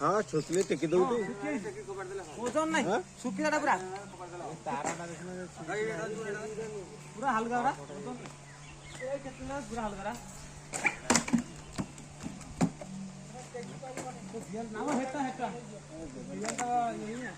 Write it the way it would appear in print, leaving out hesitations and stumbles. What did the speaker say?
हाँ छोसले टेकी दो ओजन नहीं सुखिला पूरा पूरा हल्का पूरा हल्का नाम हेटा हेटा यही है